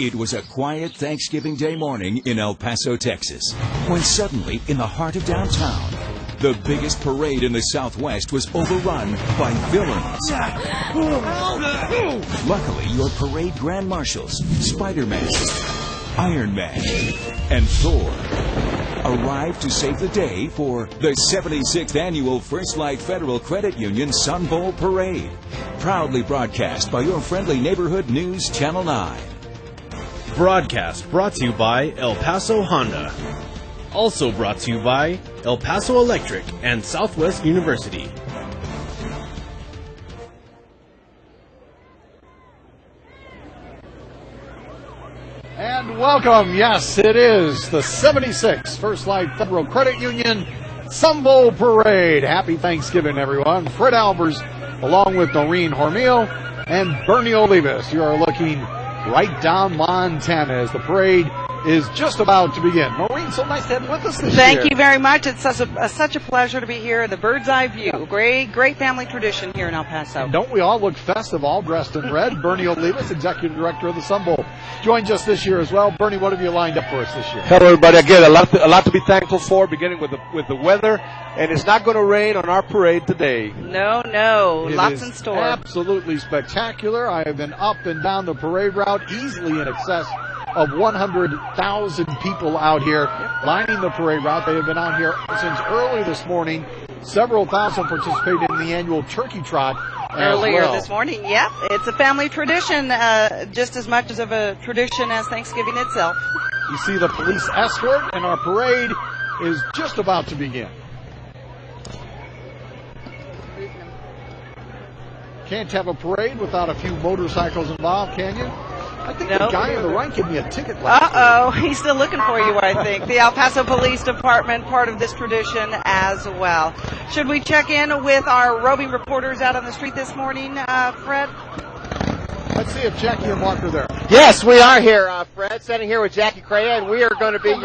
It was a quiet Thanksgiving Day morning in El Paso, Texas, when suddenly, in the heart of downtown, the biggest parade in the Southwest was overrun by villains. Luckily, your parade grand marshals, Spider-Man, Iron Man, and Thor, arrived to save the day for the 76th annual First Light Federal Credit Union Sun Bowl Parade, proudly broadcast by your friendly neighborhood news Channel 9. Broadcast brought to you by El Paso Honda. Also brought to you by El Paso Electric and Southwest University. And welcome, yes, it is the 76th First Light Federal Credit Union Sun Bowl Parade. Happy Thanksgiving, everyone. Fred Albers, along with Noreen Hormel and Bernie Olivas. You are looking right down Montana as the parade is just about to begin. Maureen, so nice to have you with us this year. Thank you very much. It's such a pleasure to be here. The bird's eye view. Great family tradition here in El Paso. And don't we all look festive, all dressed in red? Bernie Olivas, Executive Director of the Sun Bowl, joins us this year as well. Bernie, what have you lined up for us this year? Hello, everybody. Again, a lot to be thankful for, beginning with the weather. And it's not going to rain on our parade today. No. Lots in store. Absolutely spectacular. I have been up and down the parade route, easily in excess of 100,000 people out here lining the parade route. They have been out here since early this morning. Several thousand participated in the annual turkey trot earlier this morning. Yep, it's a family tradition, just as much of a tradition as Thanksgiving itself. You see the police escort, and our parade is just about to begin. Can't have a parade without a few motorcycles involved, can you? I think the guy on the right gave me a ticket last year. He's still looking for you, I think. The El Paso Police Department, part of this tradition as well. Should we check in with our roving reporters out on the street this morning, Fred? Let's see if Jackie and Mark are there. Yes, we are here, Fred, sitting here with Jackie Crea, and we are going to be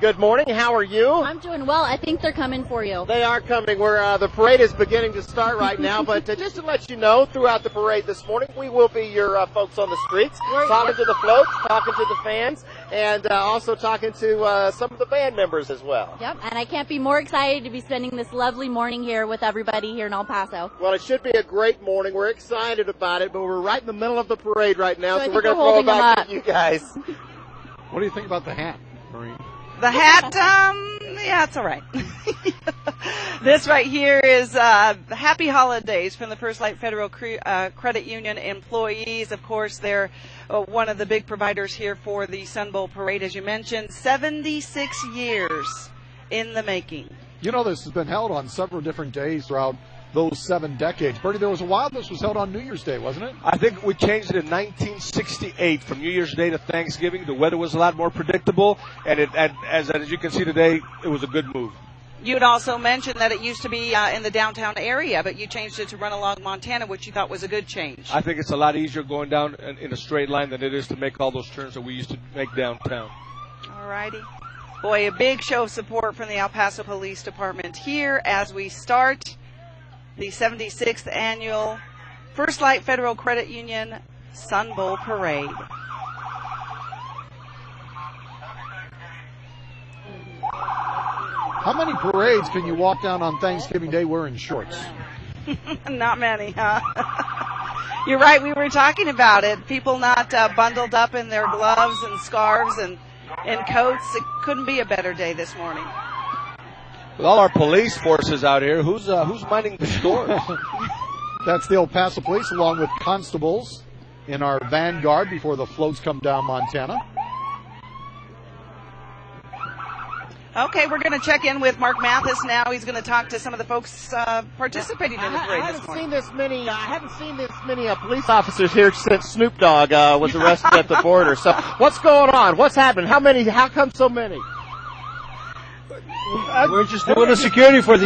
Good morning. How are you? I'm doing well. I think they're coming for you. They are coming. The parade is beginning to start right now, but just to let you know, throughout the parade this morning, we will be your folks on the streets, talking to the floats, talking to the fans, and also talking to some of the band members as well. Yep, and I can't be more excited to be spending this lovely morning here with everybody here in El Paso. Well, it should be a great morning. We're excited about it, but we're right in the middle of the parade right now, so we're going to throw it back to you guys. What do you think about the hat, Maureen? The hat, yeah, it's all right. This right here is Happy Holidays from the First Light Federal Credit Union employees. Of course, they're one of the big providers here for the Sun Bowl Parade, as you mentioned. 76 years in the making. You know, this has been held on several different days throughout those 7 decades. Bernie, there was a while this was held on New Year's Day, wasn't it? I think we changed it in 1968 from New Year's Day to Thanksgiving. The weather was a lot more predictable, and as you can see today, it was a good move. You had also mentioned that it used to be in the downtown area, but you changed it to run along Montana, which you thought was a good change. I think it's a lot easier going down in a straight line than it is to make all those turns that we used to make downtown. All righty. Boy, a big show of support from the El Paso Police Department here as we start the 76th annual First Light Federal Credit Union Sun Bowl Parade. How many parades can you walk down on Thanksgiving Day wearing shorts? Not many, huh? You're right, we were talking about it. People not bundled up in their gloves and scarves and coats. It couldn't be a better day this morning. With all our police forces out here, who's minding the stores? That's the El Paso Police, along with constables in our vanguard before the floats come down Montana. Okay, we're going to check in with Mark Mathis now. He's going to talk to some of the folks participating in the parade this morning. I haven't seen this many police officers here since Snoop Dogg was arrested at the border. So what's going on? What's happening? How come so many? We're just doing the security for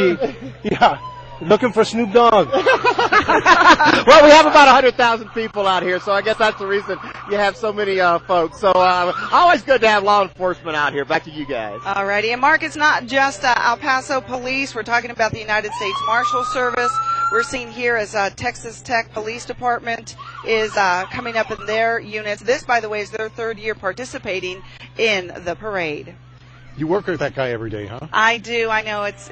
looking for Snoop Dogg. Well, we have about 100,000 people out here, so I guess that's the reason you have so many folks. So always good to have law enforcement out here. Back to you guys. All righty. And Mark, it's not just El Paso Police. We're talking about the United States Marshal Service. we're seeing here as Texas Tech Police Department is coming up in their units. This, by the way, is their third year participating in the parade. You work with that guy every day, huh? I do. I know it's.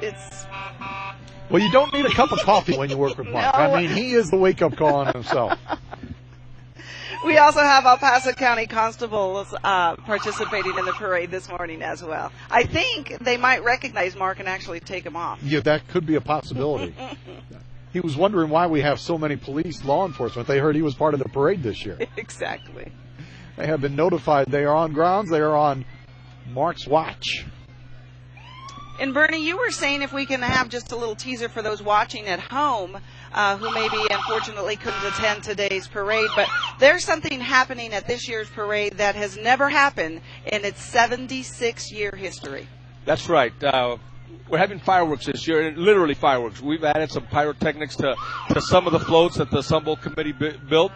Well, you don't need a cup of coffee when you work with Mark. No. I mean, he is the wake-up call on himself. We also have El Paso County constables participating in the parade this morning as well. I think they might recognize Mark and actually take him off. Yeah, that could be a possibility. He was wondering why we have so many police law enforcement. They heard he was part of the parade this year. Exactly. They have been notified they are on grounds. They are on Mark's watch. And Bernie, you were saying if we can have just a little teaser for those watching at home who maybe unfortunately couldn't attend today's parade, but there's something happening at this year's parade that has never happened in its 76-year history. That's right. We're having fireworks this year, and literally fireworks. We've added some pyrotechnics to some of the floats that the Sun Bowl committee built.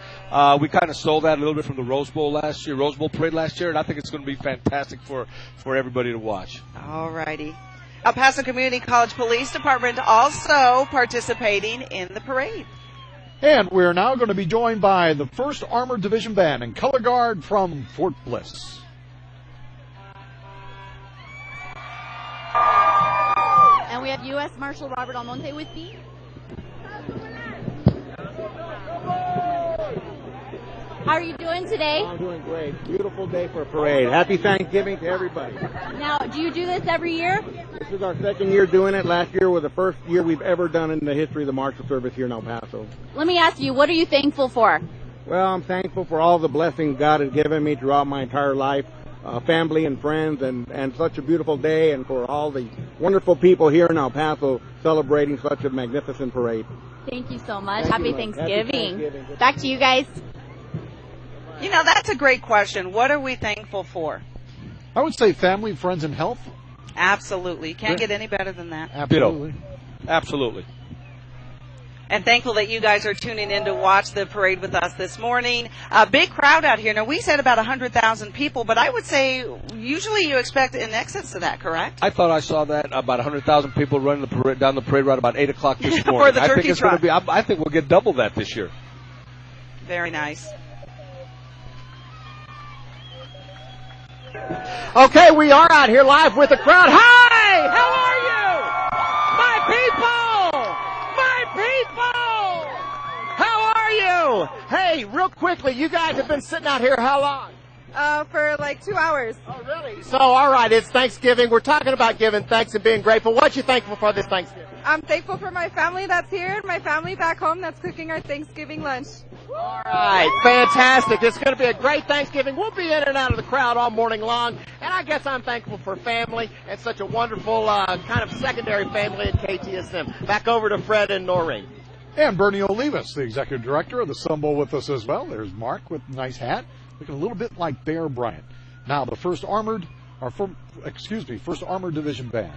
We kind of stole that a little bit from the Rose Bowl parade last year, and I think it's going to be fantastic for everybody to watch. All righty. El Paso Community College Police Department also participating in the parade. And we're now going to be joined by the 1st Armored Division Band and Color Guard from Fort Bliss. And we have U.S. Marshal Robert Almonte with me. How are you doing today? I'm doing great. Beautiful day for a parade. Happy Thanksgiving to everybody. Now, do you do this every year? This is our second year doing it. Last year was the first year we've ever done it in the history of the Marshal Service here in El Paso. Let me ask you, what are you thankful for? Well, I'm thankful for all the blessings God has given me throughout my entire life, family and friends, and such a beautiful day, and for all the wonderful people here in El Paso celebrating such a magnificent parade. Thank you so much. Thank Happy you, Thanksgiving. Happy Thanksgiving. Back to you guys. You know, that's a great question. What are we thankful for? I would say family, friends, and health. Absolutely. Can't get any better than that. Absolutely. Absolutely. And thankful that you guys are tuning in to watch the parade with us this morning. A big crowd out here. Now, we said about 100,000 people, but I would say usually you expect in excess to that, correct? I thought I saw that about 100,000 people running the parade, down the parade route about 8 o'clock this For morning. the I think turkey it's going to trot. be. I think we'll get double that this year. Very nice. Okay, we are out here live with the crowd. Hi! How are you? My people! My people! How are you? Hey, real quickly, you guys have been sitting out here how long? For like 2 hours. Oh, really? So, all right, it's Thanksgiving. We're talking about giving thanks and being grateful. What you thankful for this Thanksgiving? I'm thankful for my family that's here and my family back home that's cooking our Thanksgiving lunch. All right, fantastic. It's going to be a great Thanksgiving. We'll be in and out of the crowd all morning long, and I guess I'm thankful for family and such a wonderful kind of secondary family at KTSM. Back over to Fred and Noreen. And Bernie Olivas, the executive director of the Sun Bowl, with us as well. There's Mark with a nice hat, looking a little bit like Bear Bryant. Now the 1st Armored Division Band.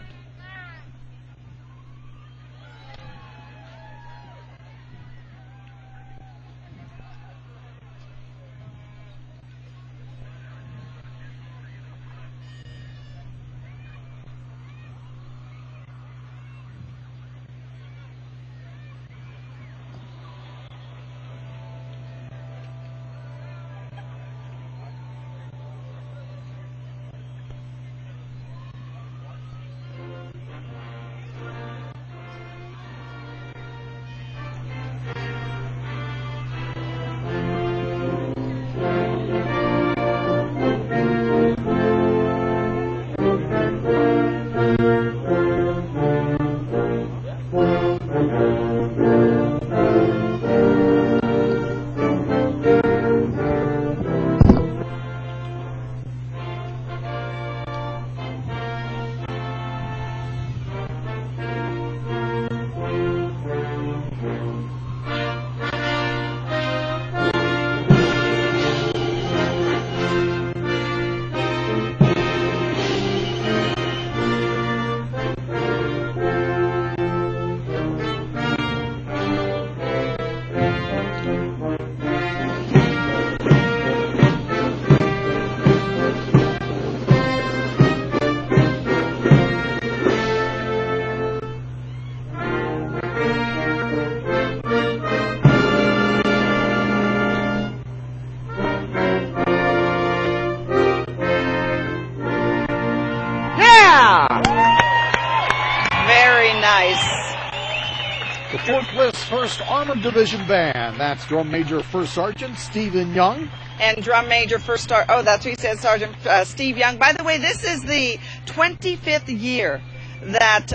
guys. The Fort Bliss 1st Armored Division Band. That's Drum Major First Sergeant Stephen Young. And Drum Major First Sergeant, oh, that's what he said, Sergeant Steve Young. By the way, this is the 25th year that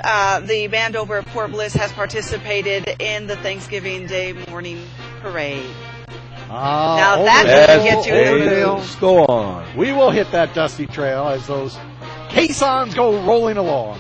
the band over at Fort Bliss has participated in the Thanksgiving Day morning parade. Now that doesn't get you in the mood. Let's go on. We will hit that dusty trail as those caissons go rolling along.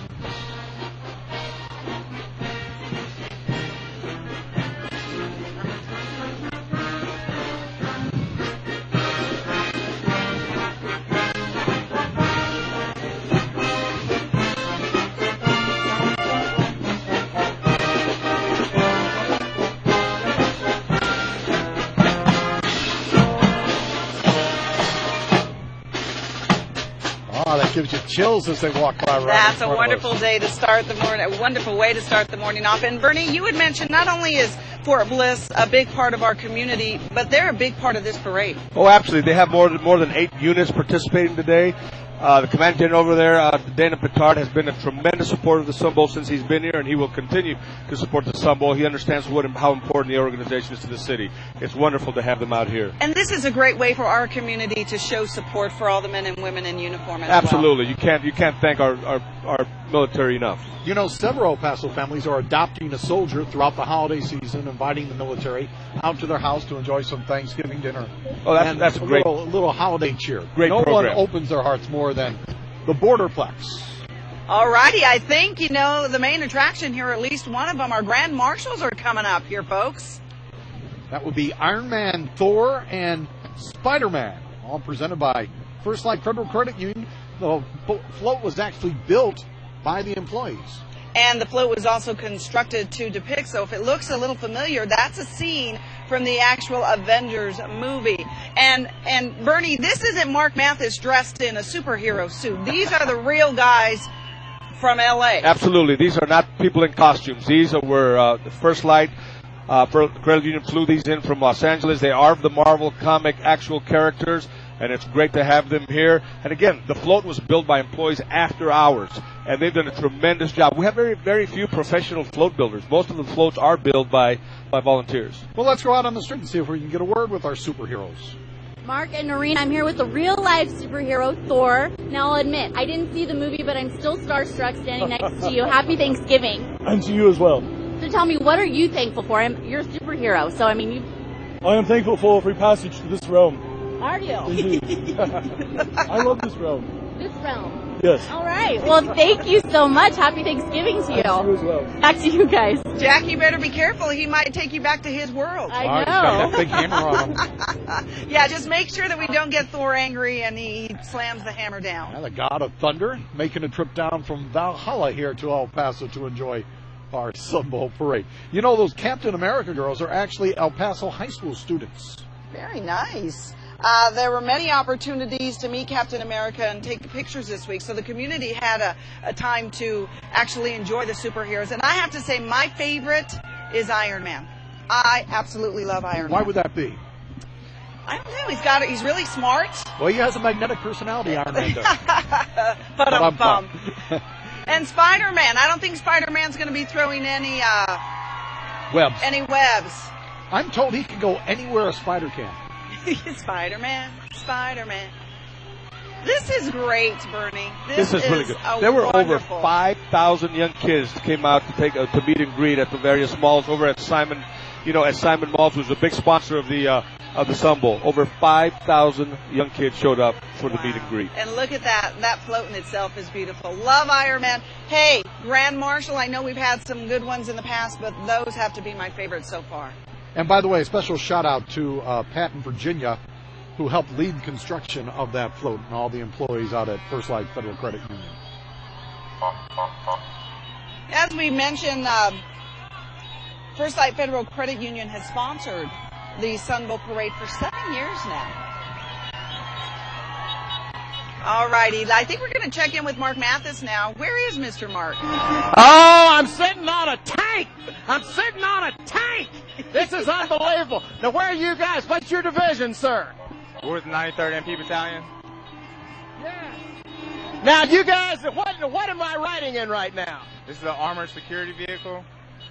That gives you chills as they walk by. Right. That's a wonderful day to start the morning. A wonderful way to start the morning off. And Bernie, you had mentioned not only is Fort Bliss a big part of our community, but they're a big part of this parade. Oh, absolutely. They have more than 8 units participating today. The command general over there, Dana Petard, has been a tremendous supporter of the Sun Bowl since he's been here, and he will continue to support the Sun Bowl. He understands how important the organization is to the city. It's wonderful to have them out here. And this is a great way for our community to show support for all the men and women in uniform as Absolutely. well. You can't thank our military enough. You know, several El Paso families are adopting a soldier throughout the holiday season, inviting the military out to their house to enjoy some Thanksgiving dinner. Oh, that's a great. little holiday cheer. Great no program. one opens their hearts more than the Borderplex. All righty, I think, the main attraction here, at least one of them, our Grand Marshals are coming up here, folks. That would be Iron Man, Thor, and Spider-Man, all presented by First Light Federal Credit Union. The float was actually built by the employees. And the float was also constructed to depict, so if it looks a little familiar, that's a scene from the actual Avengers movie. And Bernie, this isn't Mark Mathis dressed in a superhero suit. These are the real guys from L.A. Absolutely. These are not people in costumes. These were the First Light Credit Union flew these in from Los Angeles. They are the Marvel comic actual characters, and it's great to have them here. And again, the float was built by employees after hours, and they've done a tremendous job. We have very, very few professional float builders. Most of the floats are built by volunteers. Well, let's go out on the street and see if we can get a word with our superheroes. Mark and Noreen, I'm here with the real-life superhero, Thor. Now, I'll admit, I didn't see the movie, but I'm still starstruck standing next to you. Happy Thanksgiving. And to you as well. So tell me, what are you thankful for? You're a superhero, so, I am thankful for free passage to this realm. Are you? Indeed. I love this realm. This realm? Yes. All right. Well, thank you so much. Happy Thanksgiving to you. And to you as well. Back to you guys. Jack, you better be careful. He might take you back to his world. I know. He's got that big hammer on him. Yeah, just make sure that we don't get Thor angry and he slams the hammer down. And the God of Thunder making a trip down from Valhalla here to El Paso to enjoy our Sun Bowl parade. You know, those Captain America girls are actually El Paso high school students. Very nice. There were many opportunities to meet Captain America and take pictures this week, so the community had a time to actually enjoy the superheroes. And I have to say, my favorite is Iron Man. I absolutely love Iron Man. Why would that be? I don't know. He's really smart. Well, he has a magnetic personality, Iron Man does. Ba-dum-bum. And Spider-Man. I don't think Spider-Man's going to be throwing any webs. I'm told he can go anywhere a spider can. Spider-Man. This is great, Bernie. This is really good. There were over 5,000 young kids came out to take to meet and greet at the various malls over at Simon. At Simon Malls, was a big sponsor of the Sun Bowl. Over 5,000 young kids showed up for the meet and greet. And look at that. That float in itself is beautiful. Love Iron Man. Hey, Grand Marshal, I know we've had some good ones in the past, but those have to be my favorites so far. And by the way, a special shout out to Pat in Virginia, who helped lead construction of that float, and all the employees out at First Light Federal Credit Union. As we mentioned, First Light Federal Credit Union has sponsored the Sun Bowl Parade for 7 years now. All righty. I think we're going to check in with Mark Mathis now. Where is Mr. Mark? Oh, I'm sitting on a tank. This is unbelievable. Now, where are you guys? What's your division, sir? We're with the 93rd MP Battalion. Yeah. Now, you guys, what am I riding in right now? This is an armored security vehicle,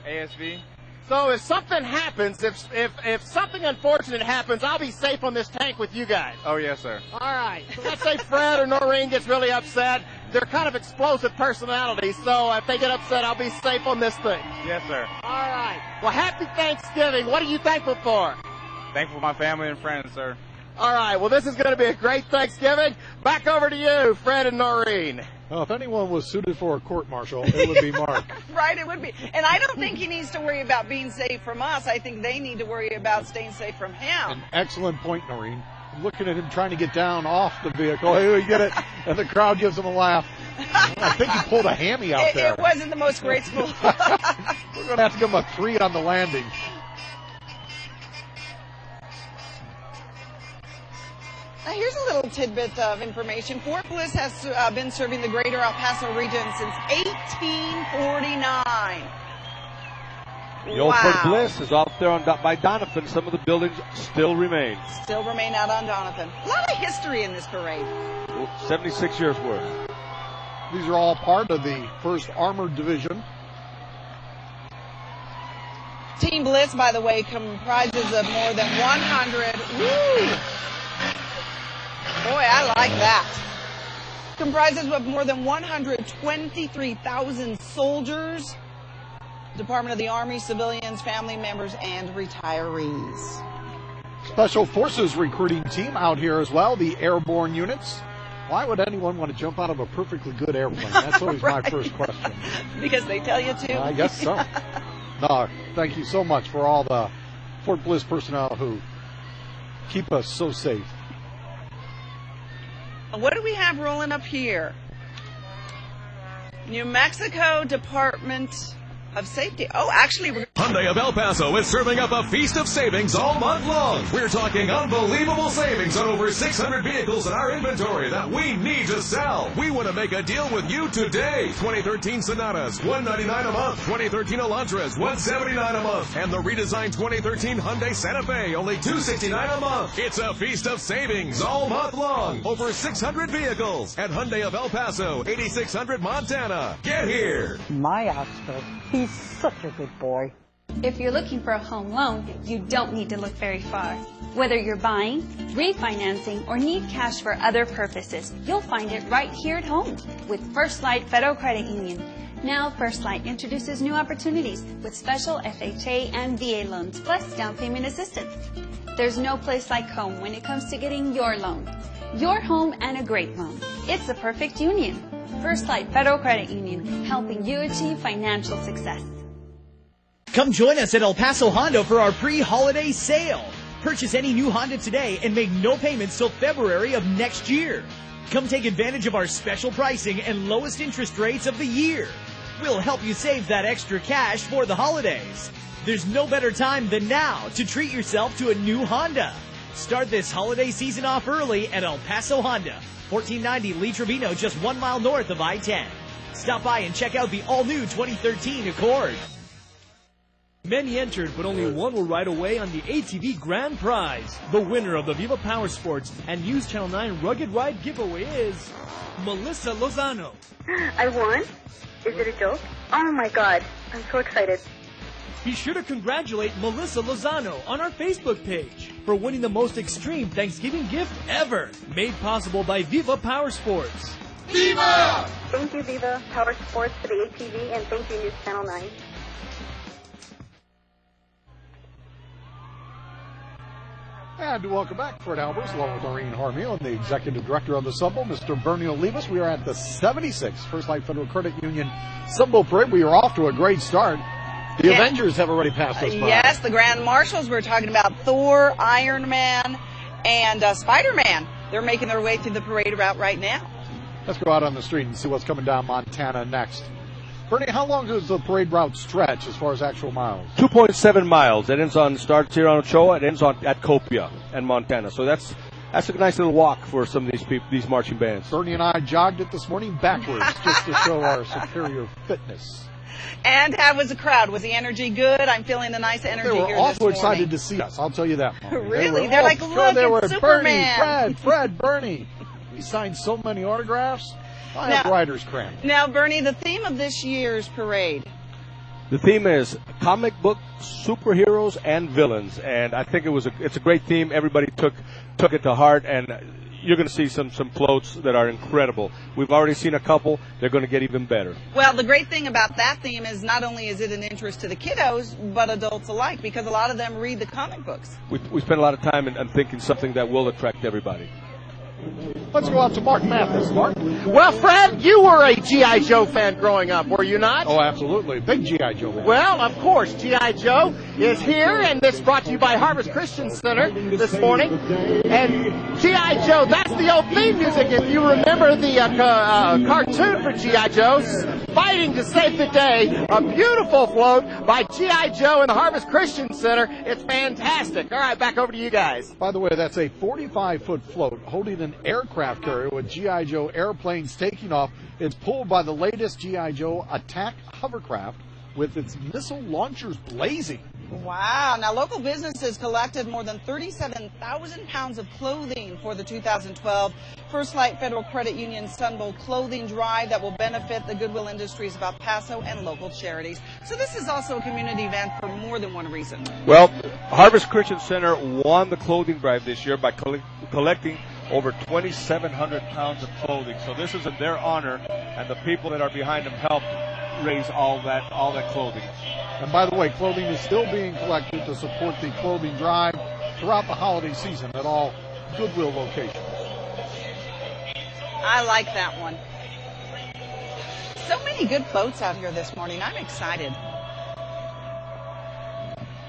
ASV. So if something happens, if something unfortunate happens, I'll be safe on this tank with you guys. Oh, yes, sir. All right. So let's say Fred or Noreen gets really upset. They're kind of explosive personalities, so if they get upset, I'll be safe on this thing. Yes, sir. All right. Well, happy Thanksgiving. What are you thankful for? Thankful for my family and friends, sir. All right. Well, this is going to be a great Thanksgiving. Back over to you, Fred and Noreen. Well, if anyone was suited for a court-martial, it would be Mark. Right, it would be. And I don't think he needs to worry about being safe from us. I think they need to worry about staying safe from him. An excellent point, Noreen. Looking at him trying to get down off the vehicle. Hey, we get it. And the crowd gives him a laugh. I think he pulled a hammy out there. It wasn't the most graceful. We're going to have to give him a 3 on the landing. Now, here's a little tidbit of information. Fort Bliss has been serving the greater El Paso region since 1849. The old Fort Bliss is out there by Doniphan. Some of the buildings still remain. Still remain out on Doniphan. A lot of history in this parade. 76 years worth. These are all part of the 1st Armored Division. Team Bliss, by the way, comprises of more than 100. Woo! Boy, I like that. Comprises of more than 123,000 soldiers, Department of the Army, civilians, family members, and retirees. Special Forces recruiting team out here as well, the airborne units. Why would anyone want to jump out of a perfectly good airplane? That's always Right. my first question. Because they tell you to. I guess so. No, thank you so much for all the Fort Bliss personnel who keep us so safe. What do we have rolling up here? New Mexico Department of Safety. Oh, actually, we're Hyundai of El Paso is serving up a feast of savings all month long. We're talking unbelievable savings on over 600 vehicles in our inventory that we need to sell. We want to make a deal with you today. 2013 Sonatas, $199 a month. 2013 Elantras, $179 a month. And the redesigned 2013 Hyundai Santa Fe, only $269 a month. It's a feast of savings all month long. Over 600 vehicles at Hyundai of El Paso, 8600 Montana. Get here. My Oscar, he's such a good boy. If you're looking for a home loan, you don't need to look very far. Whether you're buying, refinancing, or need cash for other purposes, you'll find it right here at home with First Light Federal Credit Union. Now, First Light introduces new opportunities with special FHA and VA loans, plus down payment assistance. There's no place like home when it comes to getting your loan. Your home and a great loan. It's a perfect union. First Light Federal Credit Union, helping you achieve financial success. Come join us at El Paso Honda for our pre-holiday sale. Purchase any new Honda today and make no payments till February of next year. Come take advantage of our special pricing and lowest interest rates of the year. We'll help you save that extra cash for the holidays. There's no better time than now to treat yourself to a new Honda. Start this holiday season off early at El Paso Honda, 1490 Lee Trevino, just 1 mile north of I-10. Stop by and check out the all-new 2013 Accord. Many entered, but only one will ride away on the ATV Grand Prize. The winner of the Viva Power Sports and News Channel 9 Rugged Ride giveaway is Melissa Lozano. I won? Is it a joke? Oh my God, I'm so excited. Be sure to congratulate Melissa Lozano on our Facebook page for winning the most extreme Thanksgiving gift ever, made possible by Viva Power Sports. Viva! Thank you, Viva Power Sports, for the ATV, and thank you, News Channel 9. And welcome back, Fred Albers, along with Noreen Harmeal and the Executive Director of the Sunbow, Mr. Bernie Olivas. We are at the 76th First Light Federal Credit Union Sunbow Parade. We are off to a great start. The Avengers have already passed us by. Yes, the Grand Marshals. We're talking about Thor, Iron Man, and Spider-Man. They're making their way through the parade route right now. Let's go out on the street and see what's coming down Montana next. Bernie, how long does the parade route stretch as far as actual miles? 2.7 miles. It ends starts here on Ochoa. It ends at Copia and Montana. So that's a nice little walk for some of these marching bands. Bernie and I jogged it this morning backwards just to show our superior fitness. And how was the crowd? Was the energy good? I'm feeling a nice energy here this morning. They were awful excited to see us. I'll tell you that. Really? They're like, look, it's Superman. Bernie, Fred, Bernie. We signed so many autographs. I have writer's cramp. Now, Bernie, the theme of this year's parade. The theme is comic book superheroes and villains, and I think it's a great theme. Everybody took it to heart, and you're going to see some floats that are incredible. We've already seen a couple. They're going to get even better. Well, the great thing about that theme is not only is it an interest to the kiddos, but adults alike, because a lot of them read the comic books. We spend a lot of time in thinking something that will attract everybody. Let's go out to Mark Mathis. Mark? Well, Fred, you were a G.I. Joe fan growing up, were you not? Oh, absolutely. Big G.I. Joe fan. Well, of course, G.I. Joe is here, and this brought to you by Harvest Christian Center this morning. And G.I. Joe, that's the old theme music. If you remember the cartoon for G.I. Joe, Fighting to Save the Day, a beautiful float by G.I. Joe and the Harvest Christian Center. It's fantastic. All right, back over to you guys. By the way, that's a 45-foot float holding an aircraft carrier with G.I. Joe airplanes taking off. It's pulled by the latest G.I. Joe attack hovercraft with its missile launchers blazing. Wow. Now, local businesses collected more than 37,000 pounds of clothing for the 2012 First Light Federal Credit Union Sun Bowl clothing drive that will benefit the Goodwill Industries of El Paso and local charities. So this is also a community event for more than one reason. Well, Harvest Christian Center won the clothing drive this year by collecting over 2,700 pounds of clothing. So this is in their honor, and the people that are behind them helped raise all that clothing. And by the way, clothing is still being collected to support the clothing drive throughout the holiday season at all Goodwill locations. I like that one. So many good floats out here this morning. I'm excited.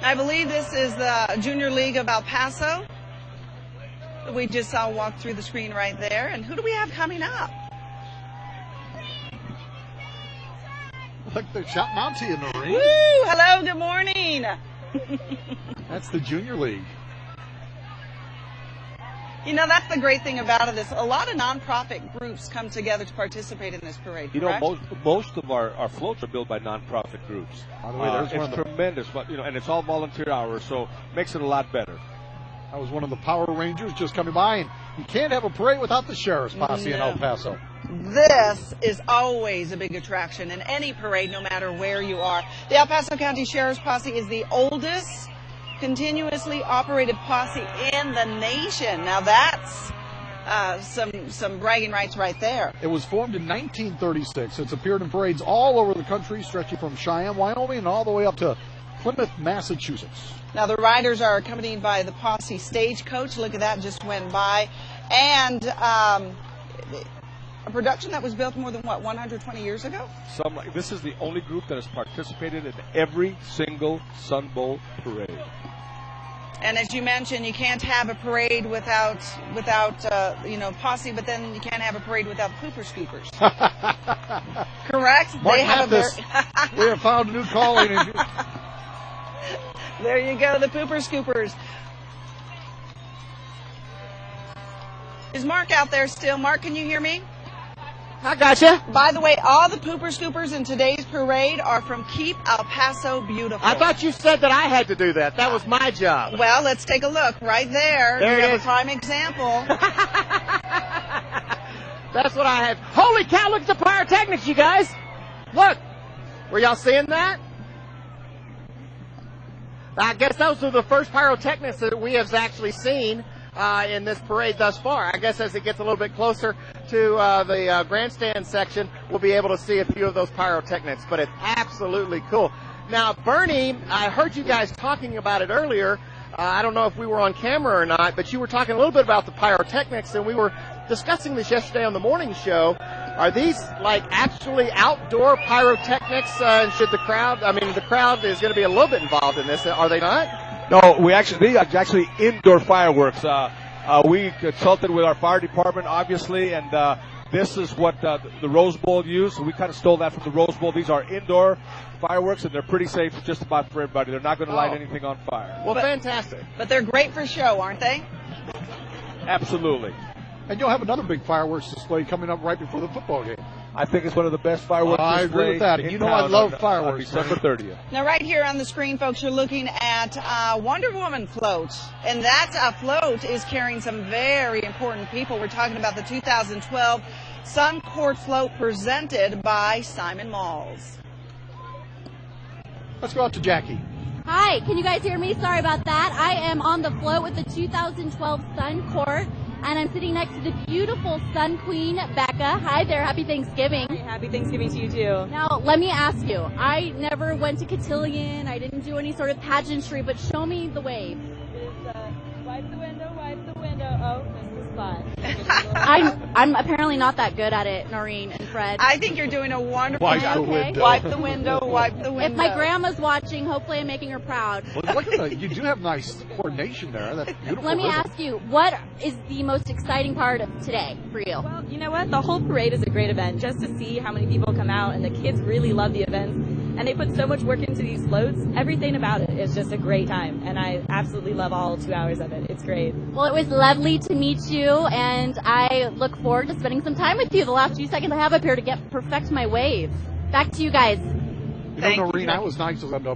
I believe this is the Junior League of El Paso. We just saw walk through the screen right there. And who do we have coming up? Look, they're shouting out to you, Noreen. Woo! Hello, good morning. That's the Junior League. You know, that's the great thing about it is a lot of nonprofit groups come together to participate in this parade, correct? You know, most of our floats are built by nonprofit groups. By the way, it's tremendous, but and it's all volunteer hours, so makes it a lot better. That was one of the Power Rangers just coming by, and you can't have a parade without the Sheriff's Posse in El Paso. This is always a big attraction in any parade, no matter where you are. The El Paso County Sheriff's Posse is the oldest continuously operated posse in the nation. Now that's some bragging rights right there. It was formed in 1936. It's appeared in parades all over the country, stretching from Cheyenne, Wyoming, and all the way up to Plymouth, Massachusetts. Now the riders are accompanied by the posse stagecoach. Look at that, just went by. And a production that was built more than, 120 years ago? This is the only group that has participated in every single Sun Bowl parade. And as you mentioned, you can't have a parade without posse, but then you can't have a parade without pooper scoopers. Correct? Mark Mathis, we have found a new calling. There you go, the pooper scoopers. Is Mark out there still? Mark, can you hear me? I gotcha. By the way, all the pooper scoopers in today's parade are from Keep El Paso Beautiful. I thought you said that I had to do that. That was my job. Well, let's take a look right there. There you it have is. A prime example. That's what I have. Holy cow, look at the pyrotechnics, you guys. Look. Were y'all seeing that? I guess those are the first pyrotechnics that we have actually seen in this parade thus far. I guess as it gets a little bit closer to the grandstand section, we'll be able to see a few of those pyrotechnics, but it's absolutely cool. Now, Bernie, I heard you guys talking about it earlier. I don't know if we were on camera or not, but you were talking a little bit about the pyrotechnics, and we were discussing this yesterday on the morning show. Are these like actually outdoor pyrotechnics? Should the crowd is going to be a little bit involved in this, are they not? No, these are actually indoor fireworks. We consulted with our fire department, obviously, and this is what the Rose Bowl used. So we kind of stole that from the Rose Bowl. These are indoor fireworks, and they're pretty safe just about for everybody. They're not going to light anything on fire. Well, fantastic. But they're great for show, aren't they? Absolutely. And you'll have another big fireworks display coming up right before the football game. I think it's one of the best fireworks I agree with that. And you know I love fireworks. On December 30th. Now, right here on the screen, folks, you're looking at Wonder Woman float. And that float is carrying some very important people. We're talking about the 2012 Suncourt float presented by Simon Malls. Let's go out to Jackie. Hi, can you guys hear me? Sorry about that. I am on the float with the 2012 Suncourt, and I'm sitting next to the beautiful Sun Queen, Becca. Hi there, happy Thanksgiving. Hey, happy Thanksgiving to you too. Now, let me ask you, I never went to cotillion, I didn't do any sort of pageantry, but show me the wave. Wipe the window, wipe the window. Oh, this is fun. I'm apparently not that good at it, Noreen and Fred. I think you're doing a wonderful job. Wipe the window, wipe the window. If my grandma's watching, hopefully I'm making her proud. Well, look at that. You do have nice coordination there. That's beautiful. Let me ask you, what is the most exciting part of today for you? Well, you know what? The whole parade is a great event. Just to see how many people come out, and the kids really love the events. And they put so much work into these floats. Everything about it is just a great time. And I absolutely love all 2 hours of it. It's great. Well, it was lovely to meet you, and I look forward to spending some time with you the last few seconds I have up here to perfect my wave. Back to you guys. You know, Noreen,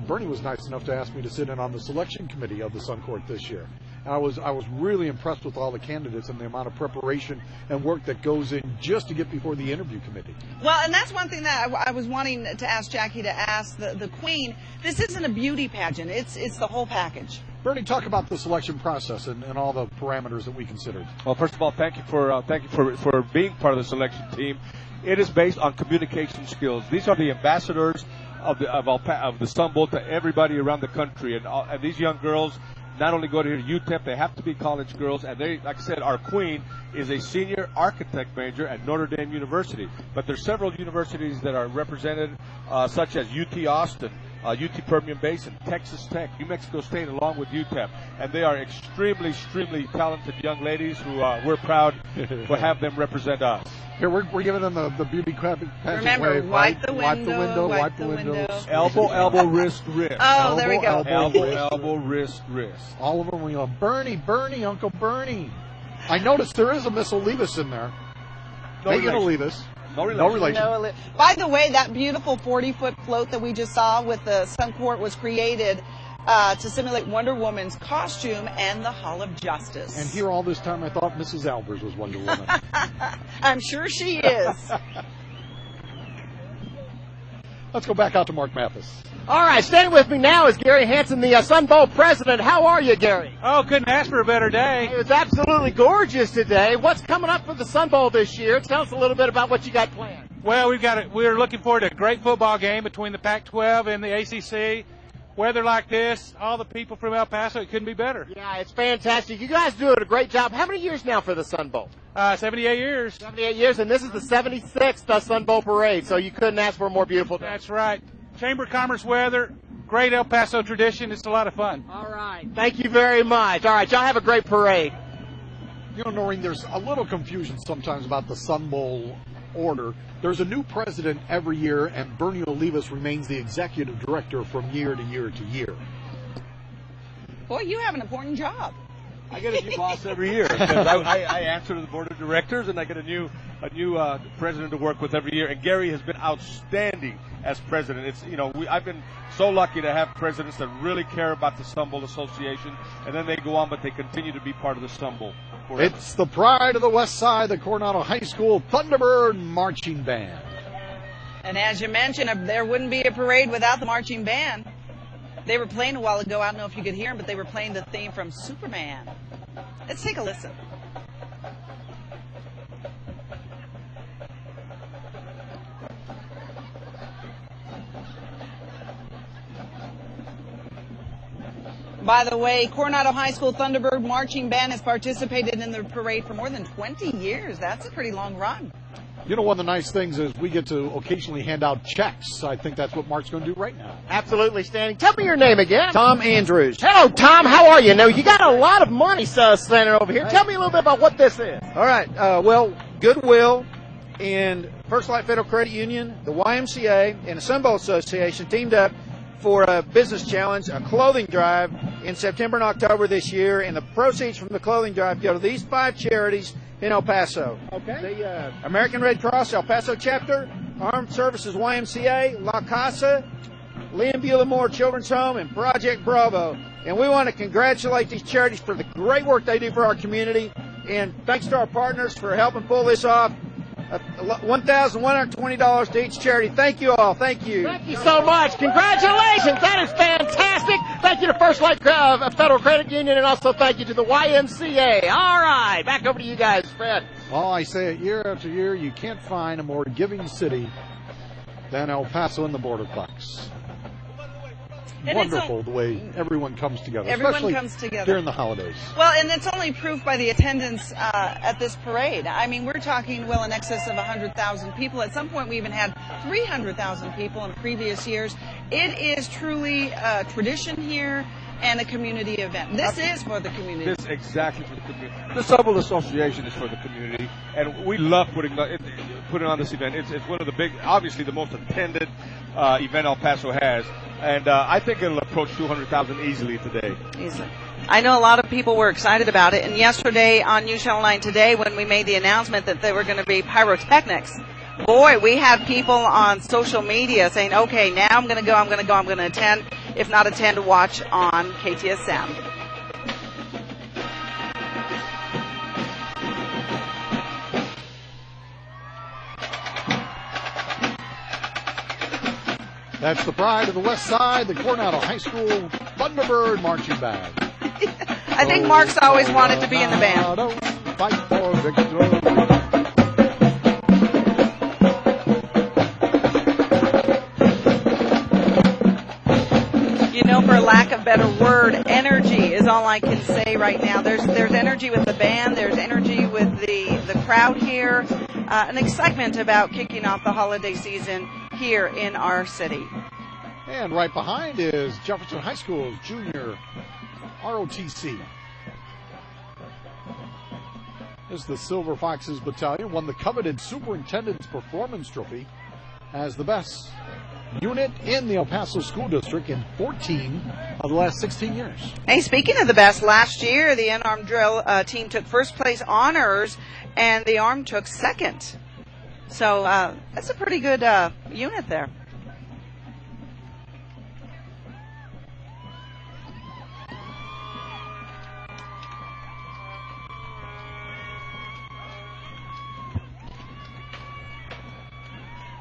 Bernie was nice enough to ask me to sit in on the selection committee of the Suncourt this year. And I was really impressed with all the candidates and the amount of preparation and work that goes in just to get before the interview committee. Well, and that's one thing that I was wanting to ask Jackie to ask the Queen. This isn't a beauty pageant. It's the whole package. Bernie, talk about the selection process and all the parameters that we considered. Well, first of all, thank you for being part of the selection team. It is based on communication skills. These are the ambassadors of the Sun Bowl to everybody around the country, and these young girls not only go to UTEP, they have to be college girls, and they, like I said, our queen is a senior architect major at Notre Dame University. But there's several universities that are represented, such as UT Austin, UT Permian Basin, Texas Tech, New Mexico State, along with UTEP. And they are extremely talented young ladies who we're proud to have them represent us. Here, we're giving them the beauty pageant Remember, wave. Wipe the window. Elbow, wrist. Oh, there we go. Elbow, wrist. All of them, we go, Bernie, Uncle Bernie. I noticed there is a Miss Olivas in there. Megan Olivas. No relation. By the way, that beautiful 40-foot float that we just saw with the Suncourt was created to simulate Wonder Woman's costume and the Hall of Justice. And here all this time I thought Mrs. Albers was Wonder Woman. I'm sure she is. Let's go back out to Mark Mathis. All right, standing with me now is Gary Hansen, the Sun Bowl president. How are you, Gary? Oh, couldn't ask for a better day. It was absolutely gorgeous today. What's coming up for the Sun Bowl this year? Tell us a little bit about what you got planned. Well, we're looking forward to a great football game between the Pac-12 and the ACC. Weather like this, all the people from El Paso, it couldn't be better. Yeah, it's fantastic. You guys doing a great job. How many years now for the Sun Bowl? 78 years. 78 years, and this is the 76th Sun Bowl parade, so you couldn't ask for a more beautiful day. That's right. Chamber of Commerce weather, great El Paso tradition. It's a lot of fun. All right. Thank you very much. All right, y'all have a great parade. You know, Noreen, there's a little confusion sometimes about the Sun Bowl order. There's a new president every year, and Bernie Olivas remains the executive director from year to year to year. Boy, you have an important job. I get a new boss every year. I answer to the board of directors, and I get a new president to work with every year. And Gary has been outstanding as president. It's I've been so lucky to have presidents that really care about the Sun Bowl Association, and then they go on, but they continue to be part of the Sun Bowl. Forever. It's the pride of the West Side, the Coronado High School Thunderbird Marching Band. And as you mentioned, there wouldn't be a parade without the marching band. They were playing a while ago. I don't know if you could hear them, but they were playing the theme from Superman. Let's take a listen. By the way, Coronado High School Thunderbird Marching Band has participated in the parade for more than 20 years. That's a pretty long run. You know, one of the nice things is we get to occasionally hand out checks. I think that's what Mark's going to do right now. Absolutely, Standing. Tell me your name again. Tom Andrews. Hello, Tom. How are you? Now, you got a lot of money standing over here. Tell me a little bit about what this is. All right. Well, Goodwill and First Light Federal Credit Union, the YMCA, and the Sun Bowl Association teamed up for a business challenge, a clothing drive in September and October this year. And the proceeds from the clothing drive go to these 5 charities in El Paso. Okay. The American Red Cross El Paso chapter, Armed Services YMCA, La Casa, Liam Beulah Moore Children's Home, and Project Bravo. And we want to congratulate these charities for the great work they do for our community. And thanks to our partners for helping pull this off. $1,120 to each charity. Thank you all. Thank you. Thank you so much. Congratulations. That is fantastic. Thank you to First Light Federal Credit Union, and also thank you to the YMCA. All right. Back over to you guys, Fred. Well, I say it year after year, you can't find a more giving city than El Paso and the Bordercrux. And Wonderful the way everyone comes together. Everyone especially comes together during the holidays. Well, and it's only proof by the attendance at this parade. I mean, we're talking well in excess of 100,000 people. At some point, we even had 300,000 people in previous years. It is truly a tradition here and a community event. This is for the community. This exactly for the community. The Sunbelt Association is for the community, and we love putting on this event. It's one of the big, obviously the most attended event El Paso has, and I think it'll approach 200,000 easily today. Easily. I know a lot of people were excited about it, and yesterday on News Channel 9 Today, when we made the announcement that there were going to be pyrotechnics, boy, we had people on social media saying, okay, now I'm going to attend. If not attend, watch on KTSM. That's the pride of the West Side, the Coronado High School Thunderbird Marching Band. I think Mark's always wanted to be in the band. Fight for victory. For lack of a better word, energy is all I can say right now. There's energy with the band, there's energy with the crowd here, an excitement about kicking off the holiday season here in our city. And right behind is Jefferson High School's junior ROTC. As the Silver Foxes Battalion won the coveted Superintendent's Performance Trophy as the best unit in the El Paso School District in 14 of the last 16 years. Hey, speaking of the best, last year the N-Arm Drill team took first place honors, and the Arm took second. So that's a pretty good unit there.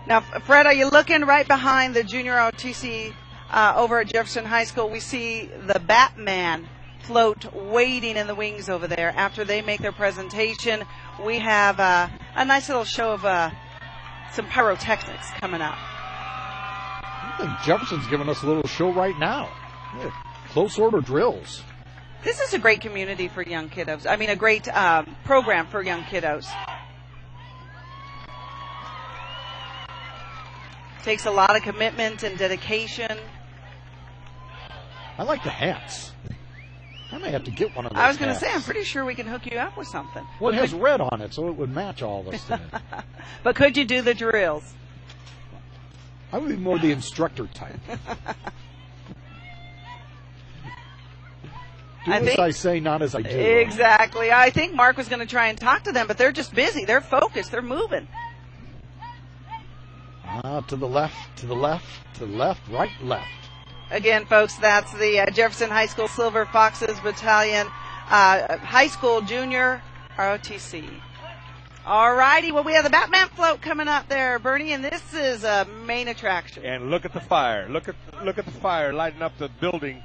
Now, Fred, are you looking right behind the junior ROTC over at Jefferson High School? We see the Batman float waiting in the wings over there. After they make their presentation, we have a nice little show of some pyrotechnics coming up. I think Jefferson's giving us a little show right now. Yeah, close order drills. This is a great community for young kiddos. I mean, a great program for young kiddos. Takes a lot of commitment and dedication. I like the hats. I may have to get one of those. I was going to say, I'm pretty sure we can hook you up with something. Well, it has red on it, so it would match all this. But could you do the drills? I would be more the instructor type. As I say, not as I do. Exactly. I think Mark was going to try and talk to them, but they're just busy. They're focused. They're moving. To the left, to the left, to the left, right, left. Again, folks, that's the Jefferson High School Silver Foxes Battalion High School Junior ROTC. All righty, well, we have the Batman float coming up there, Bernie, and this is a main attraction. And look at the fire. Look at the fire lighting up the building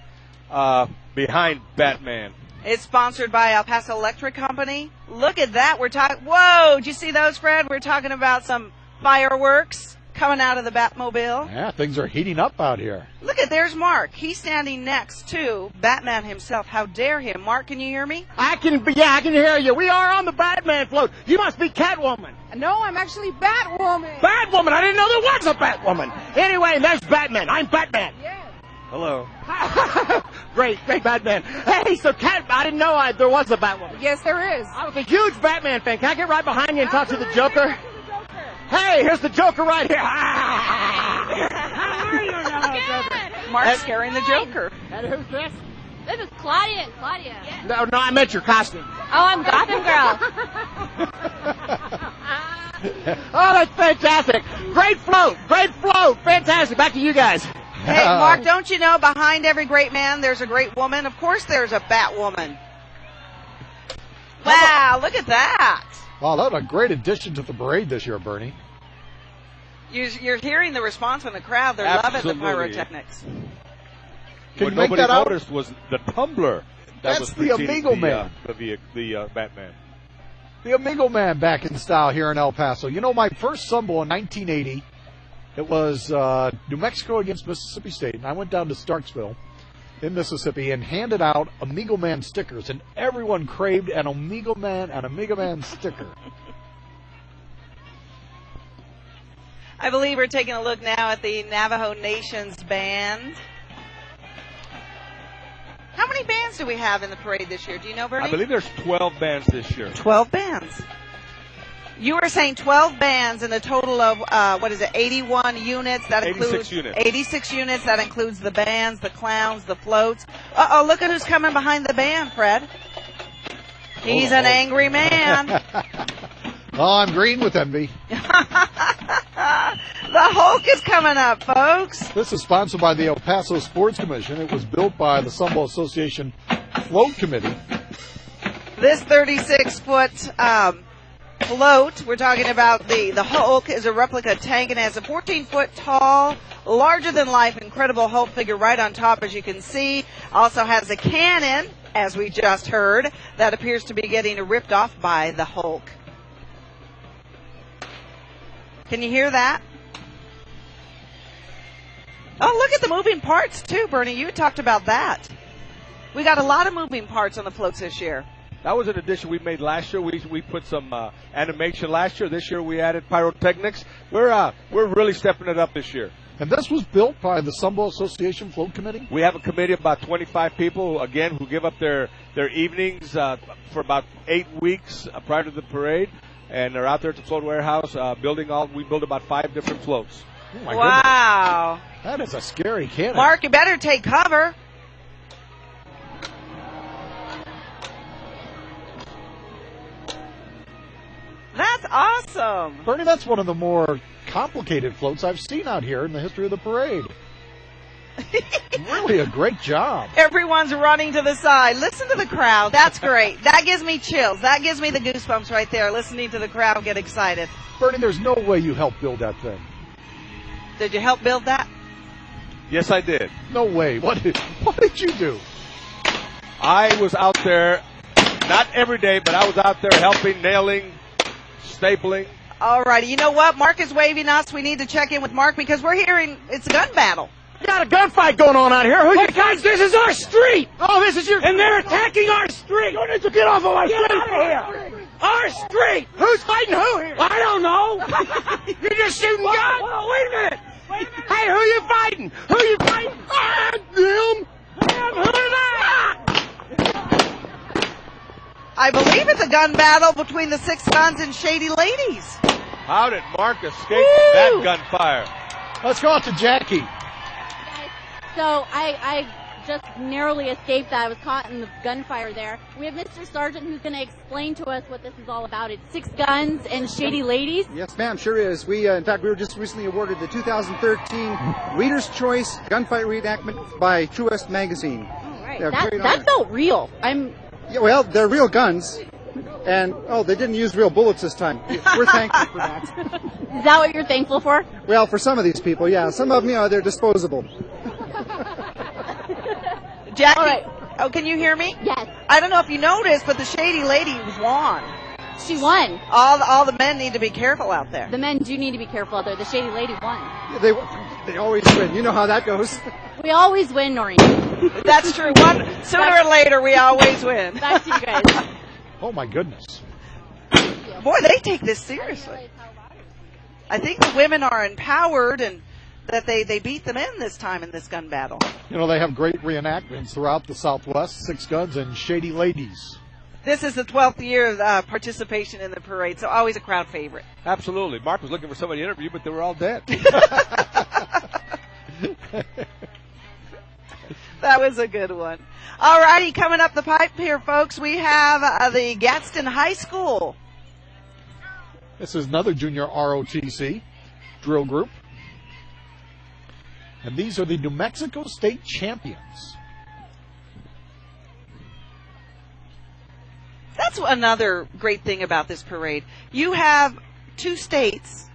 behind Batman. It's sponsored by El Paso Electric Company. Look at that. We're talking. Whoa! Did you see those, Fred? We're talking about some fireworks coming out of the Batmobile. Yeah, things are heating up out here. Look at, there's Mark. He's standing next to Batman himself. How dare him? Mark, can you hear me? I can hear you. We are on the Batman float. You must be Catwoman. No, I'm actually Batwoman. Batwoman? I didn't know there was a Batwoman. Anyway, there's Batman. I'm Batman. Yes. Hello. Great Batman. Hey, so I didn't know there was a Batwoman. Yes, there is. I was a huge Batman fan. Can I get right behind you and talk to the Joker? Hey, here's the Joker right here. How are you now, Joker? Mark's scaring the Joker. And who's this? This is Claudia. No, I meant your costume. Oh, I'm Gotham Girl. Oh, that's fantastic. Great float. Fantastic. Back to you guys. Hey, Mark, don't you know behind every great man there's a great woman? Of course there's a Batwoman. Wow, look at that. Wow, that was a great addition to the parade this year, Bernie. You're hearing the response from the crowd. They're loving the pyrotechnics. What nobody noticed was the tumbler. That's the Amigo Man. The Batman. The Amigo Man back in style here in El Paso. You know, my first Sunbowl in 1980, it was New Mexico against Mississippi State, and I went down to Starksville in Mississippi and handed out Amigo Man stickers, and everyone craved an Amigo Man sticker. I believe we're taking a look now at the Navajo Nation's band. How many bands do we have in the parade this year? Do you know, Bernie? I believe there's 12 bands this year. 12 bands. You were saying 12 bands in a total of, 81 units? That 86 units. 86 units. That includes the bands, the clowns, the floats. Uh-oh, look at who's coming behind the band, Fred. He's an angry man. Oh, I'm green with envy. The Hulk is coming up, folks. This is sponsored by the El Paso Sports Commission. It was built by the Sunbowl Association Float Committee. This 36-foot float, we're talking about the Hulk, is a replica tank and has a 14-foot tall, larger-than-life, incredible Hulk figure right on top, as you can see. Also has a cannon, as we just heard, that appears to be getting ripped off by the Hulk. Can you hear that? Oh, look at the moving parts, too, Bernie. You talked about that. We got a lot of moving parts on the floats this year. That was an addition we made last year. We put some animation last year. This year we added pyrotechnics. We're really stepping it up this year. And this was built by the Sunbowl Association Float Committee? We have a committee of about 25 people, again, who give up their evenings for about 8 weeks prior to the parade. And they're out there at the float warehouse we build about 5 different floats. Oh my wow. Goodness. That is a scary cannon. Mark, you better take cover. That's awesome. Bernie, that's one of the more complicated floats I've seen out here in the history of the parade. Really a great job. Everyone's running to the side. Listen to the crowd. That's great. That gives me chills. That gives me the goosebumps right there, listening to the crowd get excited. Bernie, there's no way you helped build that thing. Did you help build that? Yes, I did. No way. What did you do? I was out there, not every day, but I was out there helping, nailing, stapling. All righty. You know what? Mark is waving us. We need to check in with Mark because we're hearing it's a gun battle. We got a gunfight going on out here. Hey, guys, this is our street. Oh, this is your... And they're attacking our street. You need to get off of our street. Get out of here. Our street. Who's fighting who here? I don't know. You're just shooting guns? Well, wait a minute. Hey, who you fighting? Who you fighting? Them. Who are they? I believe it's a gun battle between the Six Guns and Shady Ladies. How did Mark escape that gunfire? Let's go out to Jackie. So I just narrowly escaped that. I was caught in the gunfire there. We have Mr. Sargent who's going to explain to us what this is all about. It's Six Guns and Shady Ladies. Yes, ma'am, sure is. In fact, we were just recently awarded the 2013 Reader's Choice Gunfight Reenactment by True West Magazine. Oh, right. That felt real. Yeah, well, they're real guns. And, they didn't use real bullets this time. We're thankful for that. Is that what you're thankful for? Well, for some of these people, yeah. Some of them, they're disposable. Jackie, can you hear me? Yes. I don't know if you noticed, but the Shady Lady won. She won. All the men need to be careful out there. The men do need to be careful out there. The Shady Lady won. Yeah, they always win. You know how that goes. We always win, Noreen. That's true. Sooner or later, we always win. Back to you guys. Oh, my goodness. Boy, they take this seriously. I think the women are empowered and that they beat the men this time in this gun battle. You know, they have great reenactments throughout the Southwest, Six Guns and Shady Ladies. This is the 12th year of participation in the parade, so always a crowd favorite. Absolutely. Mark was looking for somebody to interview, but they were all dead. That was a good one. All righty, coming up the pipe here, folks, we have the Gadsden High School. This is another junior ROTC drill group. And these are the New Mexico State champions. That's another great thing about this parade. You have 2 states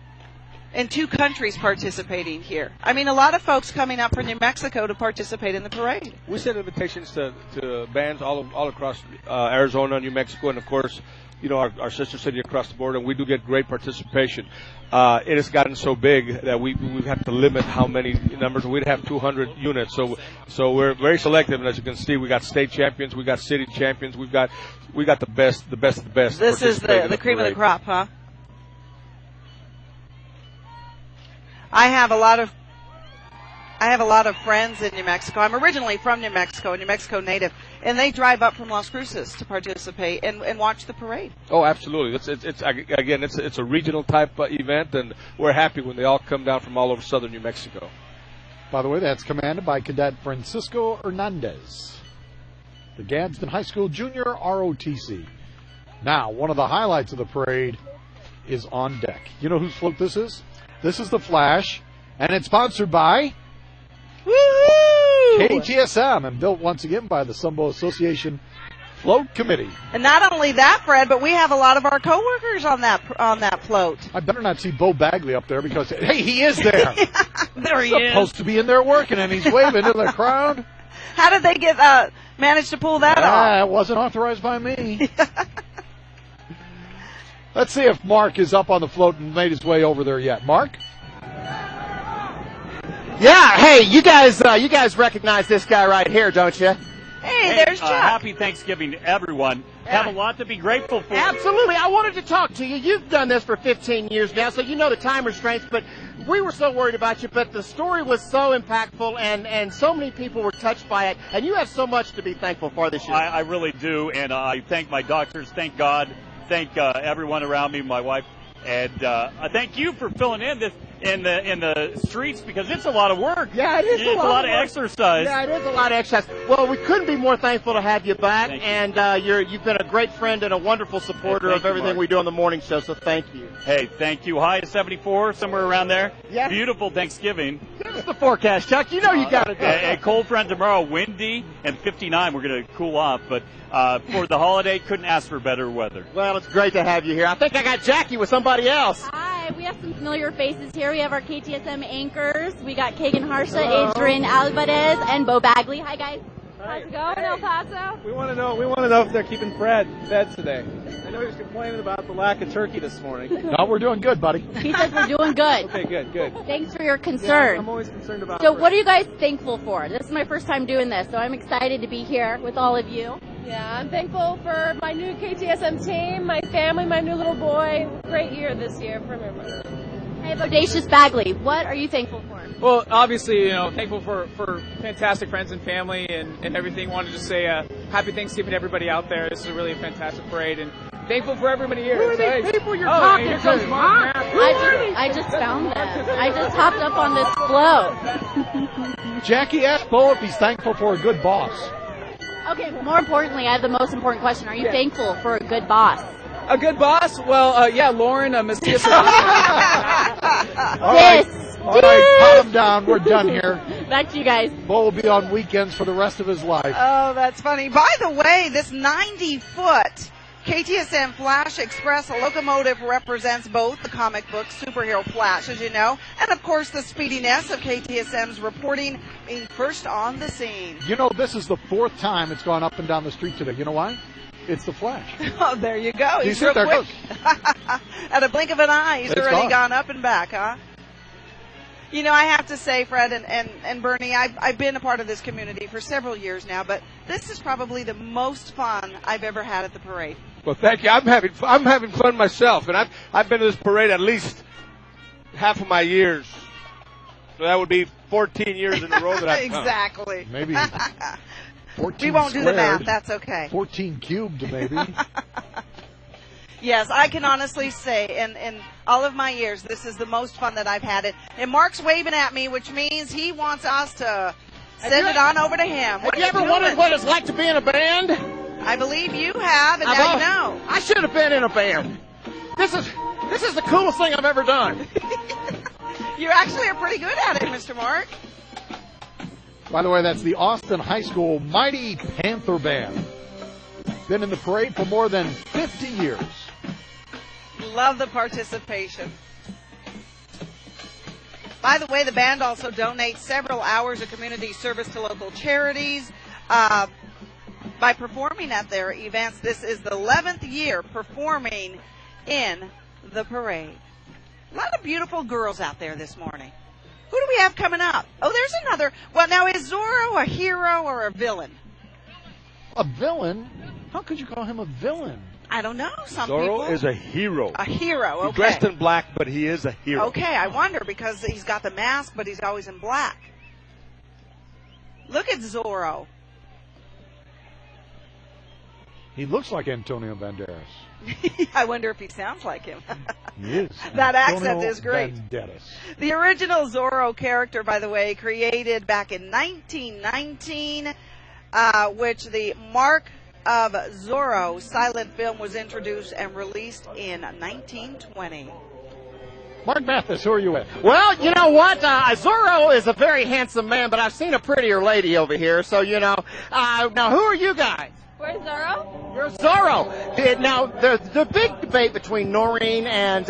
and 2 countries participating here. I mean, a lot of folks coming up from New Mexico to participate in the parade. We send invitations to bands all across Arizona, New Mexico, and of course, you know, our sister city across the border, and we do get great participation. It has gotten so big that we have to limit how many numbers. We'd have 200 units, so we're very selective. And as you can see, we got state champions, we got city champions, we got the best of the best. This is the cream of the crop, huh? I have a lot of friends in New Mexico. I'm originally from New Mexico, a New Mexico native, and they drive up from Las Cruces to participate and watch the parade. Oh, absolutely. It's a regional type event, and we're happy when they all come down from all over southern New Mexico. By the way, that's commanded by Cadet Francisco Hernandez, the Gadsden High School Junior ROTC. Now, one of the highlights of the parade is on deck. You know whose float this is? This is the Flash, and it's sponsored by KTSM and built once again by the Sunbow Association Float Committee. And not only that, Fred, but we have a lot of our coworkers on that float. I better not see Bo Bagley up there because, hey, he is there. There he is. Supposed to be in there working, and he's waving to the crowd. How did they manage to pull that off? It wasn't authorized by me. Let's see if Mark is up on the float and made his way over there yet. Mark? Yeah, hey, you guys recognize this guy right here, don't you? Hey, there's Chuck. Happy Thanksgiving to everyone. Have a lot to be grateful for. Absolutely. I wanted to talk to you. You've done this for 15 years now, so you know the time restraints, but we were so worried about you, but the story was so impactful, and so many people were touched by it, and you have so much to be thankful for this year. I really do, and I thank my doctors, thank God, thank everyone around me, my wife, and I thank you for filling in this in the streets because it's a lot of work. Yeah, it is a lot of exercise. Yeah, it is a lot of exercise. Well, we couldn't be more thankful to have you back, and you've been a great friend and a wonderful supporter of everything we do on the morning show, so thank you. Hey, thank you. High to 74, somewhere around there. Yeah. Beautiful Thanksgiving. Give us the forecast, Chuck. You know you got to do it. A cold front tomorrow, windy, and 59. We're going to cool off, but for the holiday, couldn't ask for better weather. Well, it's great to have you here. I think I got Jackie with somebody else. Hi, we have some familiar faces here. We have our KTSM anchors. We got Kagan Harsha, Adrian Alvarez, and Bo Bagley. Hi, guys. How's it going, El Paso? We want to know if they're keeping Fred fed today. I know he was complaining about the lack of turkey this morning. No, we're doing good, buddy. He says we're doing good. Okay, good. Thanks for your concern. Yeah, I'm always concerned about So Fred. what are you guys thankful for? This is my first time doing this, so I'm excited to be here with all of you. Yeah, I'm thankful for my new KTSM team, my family, my new little boy. Great year this year for me. Hey, Bodacious Bagley, what are you thankful for? Well, obviously, thankful for fantastic friends and family and everything. Wanted to say happy Thanksgiving to everybody out there. This is a really fantastic parade, and thankful for everybody here. Who are these people you're talking here to? comes Mark. I just found this. I just hopped up on this float. Jackie asked Bo if he's thankful for a good boss. Okay, but more importantly, I have the most important question. Are you thankful for a good boss? A good boss? Well, yeah, Lauren, Miss Tia. All right, calm down. We're done here. Back to you guys. Bo will be on weekends for the rest of his life. Oh, that's funny. By the way, this 90-foot KTSM Flash Express locomotive represents both the comic book superhero Flash, as you know, and of course the speediness of KTSM's reporting being first on the scene. You know, this is the 4th time it's gone up and down the street today. You know why? It's the Flash. Oh, there you go. You He's see real there quick. At a blink of an eye, he's It's already gone. gone up and back, huh? You know, I have to say, Fred and Bernie, I've been a part of this community for several years now, but this is probably the most fun I've ever had at the parade. Well, thank you. I'm having fun myself, and I've been to this parade at least half of my years. So that would be 14 years in a row that I've come. Exactly. Maybe 14 We won't do the math. squared. That's okay. 14 cubed, maybe. Yes, I can honestly say in all of my years, this is the most fun that I've had. And Mark's waving at me, which means he wants us to Send it on over to him. Have you ever wondered what it's like to be in a band? I believe you have, and now you know. I should have been in a band. This is the coolest thing I've ever done. You actually are pretty good at it, Mr. Mark. By the way, that's the Austin High School Mighty Panther Band. Been in the parade for more than 50 years. Love the participation. By the way, the band also donates several hours of community service to local charities. By performing at their events, this is the 11th year performing in the parade. A lot of beautiful girls out there this morning. Who do we have coming up? Oh, there's another. Well, now, is Zorro a hero or a villain? A villain? How could you call him a villain? I don't know. Some Zorro people. is a hero. A hero, okay. He's dressed in black, but he is a hero. Okay, I wonder because he's got the mask, but he's always in black. Look at Zorro. He looks like Antonio Banderas. I wonder if he sounds like him. He is. That accent Antonio is great. Banderas. The original Zorro character, by the way, created back in 1919, which the Mark of Zorro silent film was introduced and released in 1920. Mark Mathis, who are you with? Well, you know what? Zorro is a very handsome man, but I've seen a prettier lady over here, so, you know. Now, who are you guys? Where's Zorro? You're Zorro. Now, the big debate between Noreen and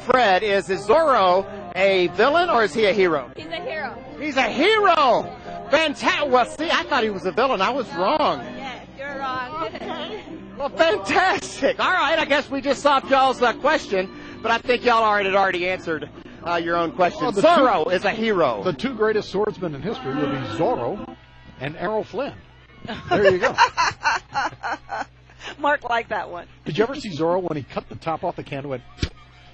Fred is Zorro a villain or is he a hero? He's a hero. He's a hero! Fantastic. Well, see, I thought he was a villain. I was wrong. Yes, you're wrong. Well, fantastic. All right, I guess we just solved y'all's question, but I think y'all already answered your own question. Well, Zorro is a hero. The two greatest swordsmen in history will be Zorro and Errol Flynn. There you go. Mark liked that one. Did you ever see Zorro when he cut the top off the can? Went,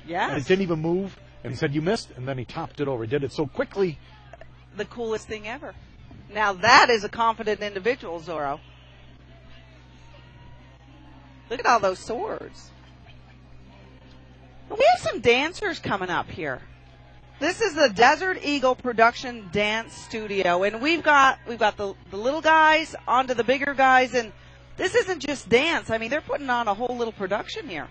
yes. And it didn't even move. And he said, "You missed," and then he topped it over. He did it so quickly. The coolest thing ever. Now that is a confident individual, Zorro. Look at all those swords. We have some dancers coming up here. This is the Desert Eagle Production Dance Studio, and we've got the little guys onto the bigger guys, and this isn't just dance. I mean, they're putting on a whole little production here.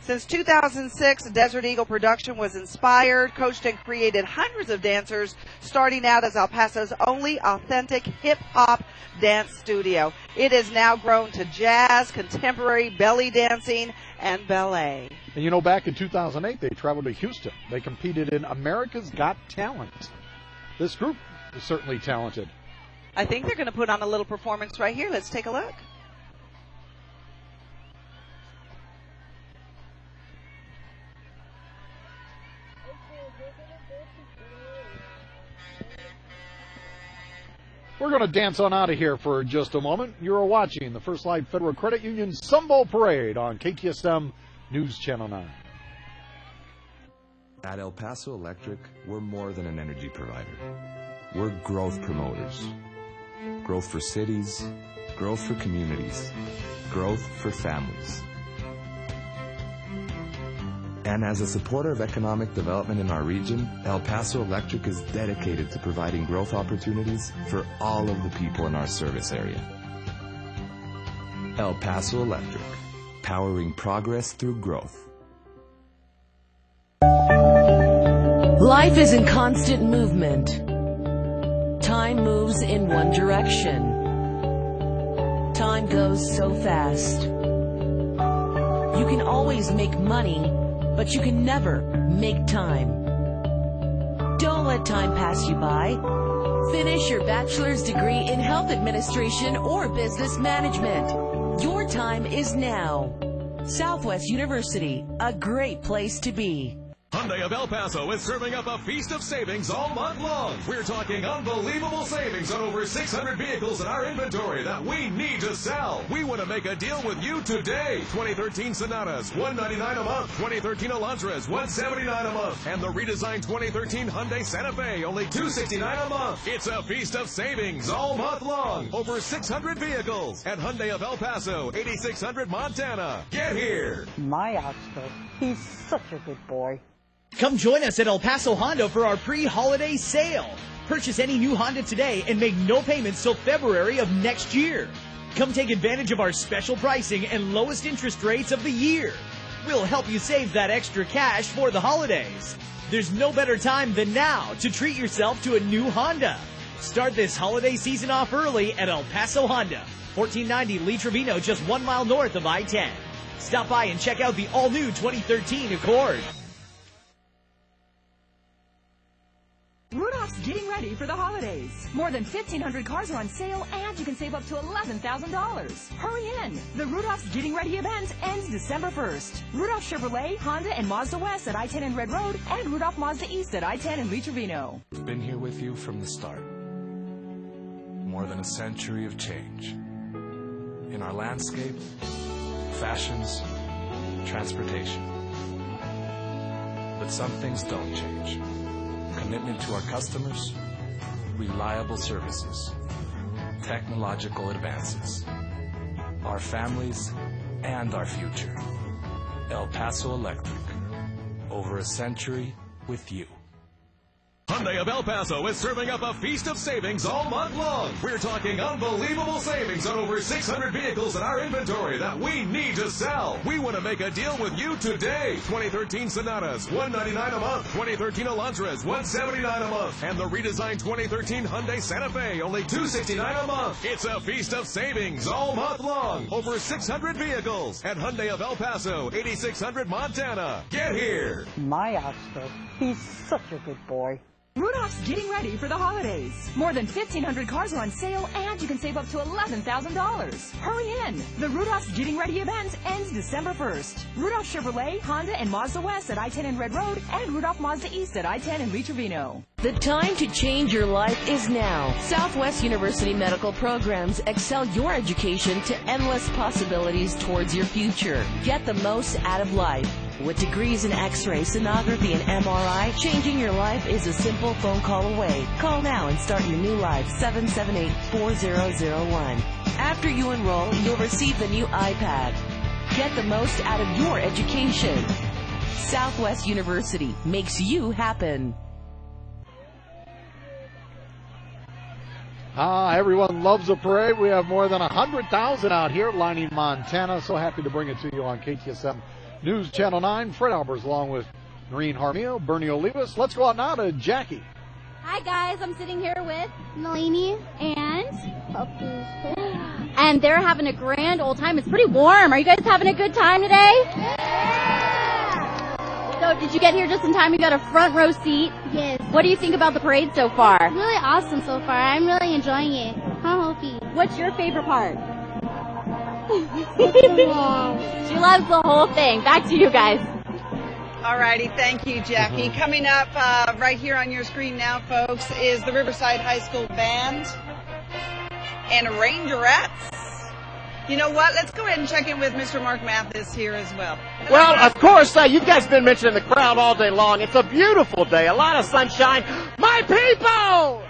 Since 2006, Desert Eagle Production was inspired, coached, and created hundreds of dancers, starting out as El Paso's only authentic hip-hop dance studio. It has now grown to jazz, contemporary, belly dancing, and ballet. And you know, back in 2008, they traveled to Houston. They competed in America's Got Talent. This group is certainly talented. I think they're going to put on a little performance right here. Let's take a look. We're going to dance on out of here for just a moment. You're watching the First Light Federal Credit Union Sun Bowl Parade on KTSM News Channel 9. At El Paso Electric, we're more than an energy provider. We're growth promoters. Growth for cities, growth for communities, growth for families. And as a supporter of economic development in our region, El Paso Electric is dedicated to providing growth opportunities for all of the people in our service area. El Paso Electric, powering progress through growth. Life is in constant movement. Time moves in one direction. Time goes so fast. You can always make money, but you can never make time. Don't let time pass you by. Finish your bachelor's degree in health administration or business management. Your time is now. Southwest University, a great place to be. Hyundai of El Paso is serving up a feast of savings all month long. We're talking unbelievable savings on over 600 vehicles in our inventory that we need to sell. We want to make a deal with you today. 2013 Sonatas, $199 a month. 2013 Elantras, $179 a month. And the redesigned 2013 Hyundai Santa Fe, only $269 a month. It's a feast of savings all month long. Over 600 vehicles at Hyundai of El Paso, 8600 Montana. Get here. My Oscar, he's such a good boy. Come join us at El Paso Honda for our pre-holiday sale. Purchase any new Honda today and make no payments till February of next year. Come take advantage of our special pricing and lowest interest rates of the year. We'll help you save that extra cash for the holidays. There's no better time than now to treat yourself to a new Honda. Start this holiday season off early at El Paso Honda, 1490 Lee Trevino, just 1 mile north of I-10. Stop by and check out the all-new 2013 Accord. Rudolph's getting ready for the holidays. More than 1,500 cars are on sale, and you can save up to $11,000. Hurry in. The Rudolph's Getting Ready event ends December 1st. Rudolph Chevrolet, Honda, and Mazda West at I-10 and Red Road, and Rudolph Mazda East at I-10 and Lee Trevino. I've been here with you from the start. More than a century of change. In our landscape, fashions, transportation. But some things don't change. Commitment to our customers, reliable services, technological advances, our families, and our future. El Paso Electric. Over a century with you. Hyundai of El Paso is serving up a feast of savings all month long. We're talking unbelievable savings on over 600 vehicles in our inventory that we need to sell. We want to make a deal with you today. 2013 Sonatas, $199 a month. 2013 Elantras, $179 a month. And the redesigned 2013 Hyundai Santa Fe, only $269 a month. It's a feast of savings all month long. Over 600 vehicles at Hyundai of El Paso, 8600 Montana. Get here. My Oscar, he's such a good boy. Rudolph's getting ready for the holidays. More than 1,500 cars are on sale, and you can save up to $11,000. Hurry in. The Rudolph's Getting Ready event ends December 1st. Rudolph Chevrolet, Honda, and Mazda West at I-10 and Red Road, and Rudolph Mazda East at I-10 and Lee Trevino. The time to change your life is now. Southwest University medical programs excel your education to endless possibilities towards your future. Get the most out of life. With degrees in X-ray, sonography, and MRI, changing your life is a simple phone call away. Call now and start your new life, 778-4001. After you enroll, you'll receive the new iPad. Get the most out of your education. Southwest University makes you happen. Everyone loves a parade. We have more than 100,000 out here lining Montana. So happy to bring it to you on KTSM News Channel 9. Fred Albers along with Noreen Harmio, Bernie Olivas. Let's go out now to Jackie. Hi, guys. I'm sitting here with Nalini and Puppies. And they're having a grand old time. It's pretty warm. Are you guys having a good time today? Yeah! So did you get here just in time? You got a front row seat? Yes. What do you think about the parade so far? Really awesome so far. I'm really enjoying it. What's your favorite part? She loves the whole thing. Back to you guys. All righty, thank you, Jackie. Coming up right here on your screen now, folks, is the Riverside High School Band and Rangerettes. You know what? Let's go ahead and check in with Mr. Mark Mathis here as well. Well, of course, you guys have been mentioning the crowd all day long. It's a beautiful day, a lot of sunshine. My people!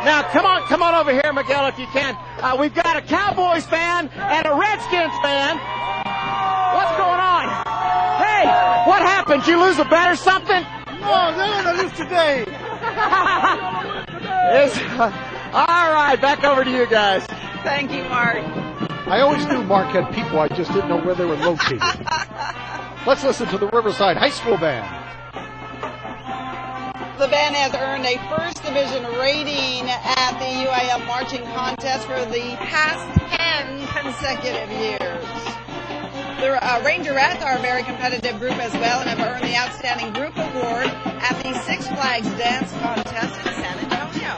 Now, come on over here, Miguel, if you can. We've got a Cowboys fan and a Redskins fan. What's going on? Hey, what happened? Did you lose a bet or something? No, they're going to lose today. All right, back over to you guys. Thank you, Mark. I always knew Mark had people. I just didn't know where they were located. Let's listen to the Riverside High School Band. The band has earned a first division rating at the UIL marching contest for the past 10 consecutive years. The Rangerettes are a very competitive group as well and have earned the Outstanding Group Award at the Six Flags Dance Contest in San Antonio.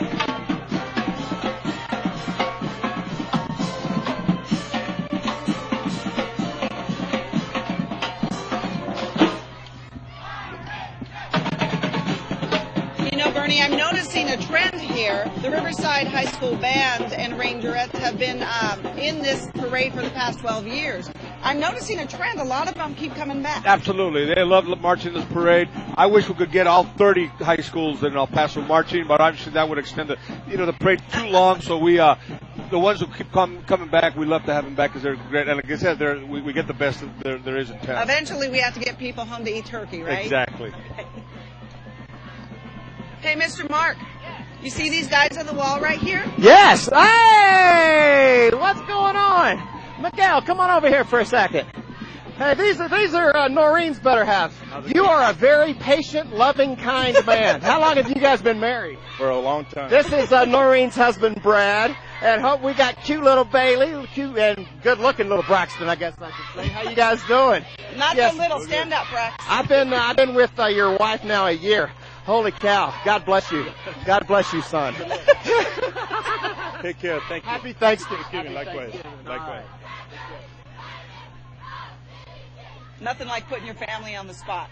Bernie, I'm noticing a trend here. The Riverside High School Band and Rangerettes have been in this parade for the past 12 years. I'm noticing a trend. A lot of them keep coming back. Absolutely. They love marching this parade. I wish we could get all 30 high schools in El Paso marching, but obviously that would extend the parade too long. So we the ones who keep coming back, we love to have them back because they're great. And like I said, we get the best there is in town. Eventually, we have to get people home to eat turkey, right? Exactly. Hey, Mr. Mark, you see these guys on the wall right here? Yes. Hey, what's going on? Miguel, come on over here for a second. Hey, these are Noreen's better half. You are a very patient, loving, kind man. How long have you guys been married? For a long time. This is Noreen's husband, Brad, and hope we got cute little Bailey, cute and good-looking little Braxton, I guess I should say. How you guys doing? Not Yes. so little. Stand up, Braxton. I've been with your wife now a year. Holy cow! God bless you. God bless you, son. Take care. Thank you. Happy Thanksgiving. Happy Likewise. Likewise. Nothing like putting your family on the spot.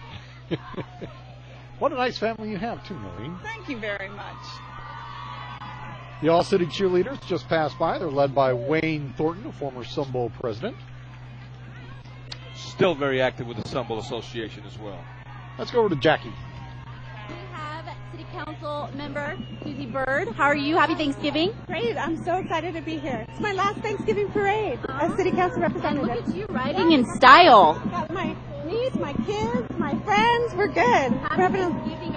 What a nice family you have, too, Noreen. Thank you very much. The All-City Cheerleaders just passed by. They're led by Wayne Thornton, a former Sun Bowl president. Still very active with the Sun Bowl Association as well. Let's go over to Jackie. We have City Council member Susie Bird. How are you? Happy Thanksgiving. Great. I'm so excited to be here. It's my last Thanksgiving parade as City Council representative. Look at you riding in style. Got my niece, my kids, my friends. We're good.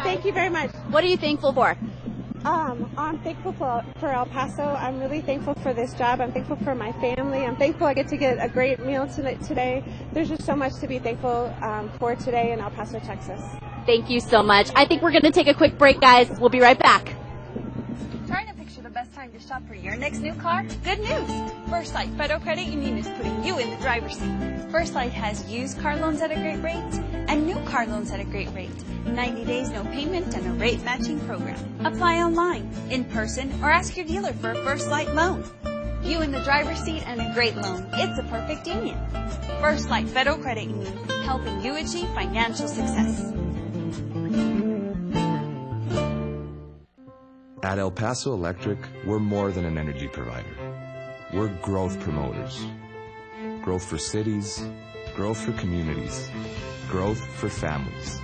Thank you very much. What are you thankful for? I'm thankful for El Paso. I'm really thankful for this job. I'm thankful for my family. I'm thankful I get to get a great meal today. There's just so much to be thankful for today in El Paso, Texas. Thank you so much. I think we're going to take a quick break, guys. We'll be right back. Trying to picture the best time to shop for your next new car? Good news! First Light Federal Credit Union is putting you in the driver's seat. First Light has used car loans at a great rate and new car loans at a great rate. 90 days, no payment, and a rate matching program. Apply online, in person, or ask your dealer for a First Light loan. You in the driver's seat and a great loan. It's a perfect union. First Light Federal Credit Union, helping you achieve financial success. At El Paso Electric, we're more than an energy provider. We're growth promoters. Growth for cities, growth for communities, growth for families.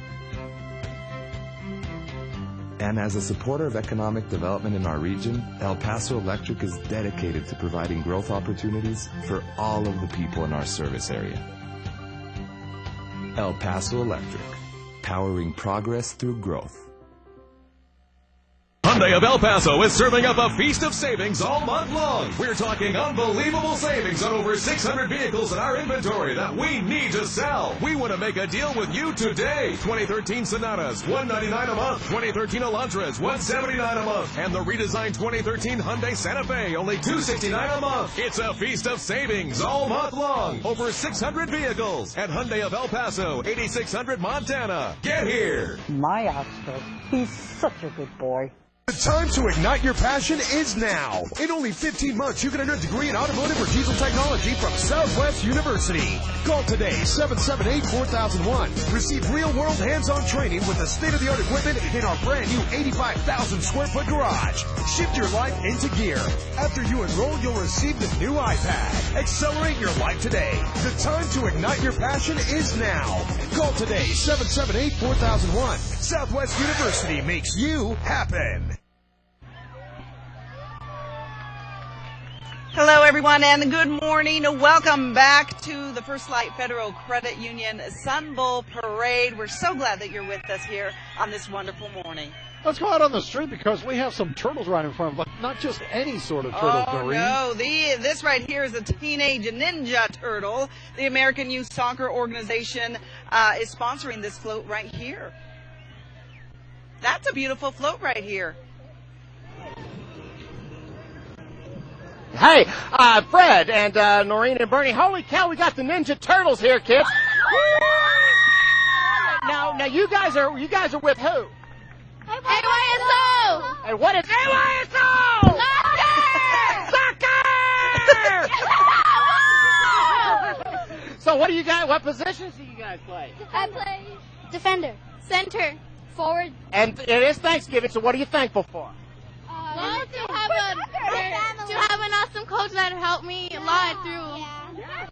And as a supporter of economic development in our region, El Paso Electric is dedicated to providing growth opportunities for all of the people in our service area. El Paso Electric, powering progress through growth. Hyundai of El Paso is serving up a feast of savings all month long. We're talking unbelievable savings on over 600 vehicles in our inventory that we need to sell. We want to make a deal with you today. 2013 Sonatas, $199 a month. 2013 Elantras, $179 a month. And the redesigned 2013 Hyundai Santa Fe, only $269 a month. It's a feast of savings all month long. Over 600 vehicles at Hyundai of El Paso, 8600 Montana. Get here. My Oscar, he's such a good boy. The time to ignite your passion is now. In only 15 months, you can earn a degree in automotive or diesel technology from Southwest University. Call today, 778-4001. Receive real-world hands-on training with the state-of-the-art equipment in our brand-new 85,000 square foot garage. Shift your life into gear. After you enroll, you'll receive the new iPad. Accelerate your life today. The time to ignite your passion is now. Call today, 778-4001. Southwest University makes you happen. Hello, everyone, and good morning. Welcome back to the First Light Federal Credit Union Sun Bowl Parade. We're so glad that you're with us here on this wonderful morning. Let's go out on the street because we have some turtles right in front of us, but not just any sort of turtle, Doreen. No, this right here is a Teenage Ninja Turtle. The American Youth Soccer Organization is sponsoring this float right here. That's a beautiful float right here. Hey, Fred and Noreen and Bernie, holy cow, we got the Ninja Turtles here, kids. Now you guys are with who? AYSO! And what is AYSO? Soccer! So what positions do you guys play? I play defender, center, forward. And it is Thanksgiving, so what are you thankful for? To have an awesome coach that helped me a lot through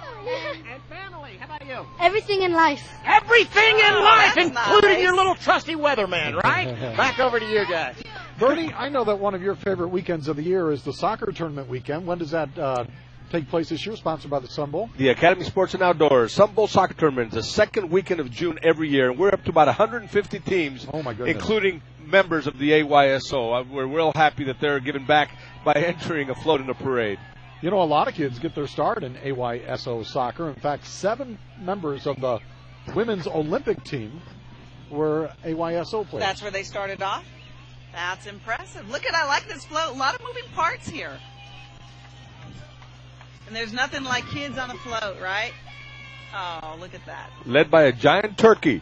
And family. How about you? Everything in life. Everything in life, that's including nice. your little trusty weatherman, right? Back over to you guys. Bernie, I know that one of your favorite weekends of the year is the soccer tournament weekend. When does that take place this year, sponsored by the Sun Bowl? The Academy Sports and Outdoors Sun Bowl Soccer Tournament is the second weekend of June every year, and we're up to about 150 teams, Oh, my goodness. including members of the AYSO. We're real happy that they're giving back by entering a float in the parade. You know, a lot of kids get their start in AYSO soccer. In fact, 7 members of the women's Olympic team were AYSO players. That's where they started off. That's impressive. Look at, I like this float. A lot of moving parts here. And there's nothing like kids on a float, right? Oh, look at that. Led by a giant turkey.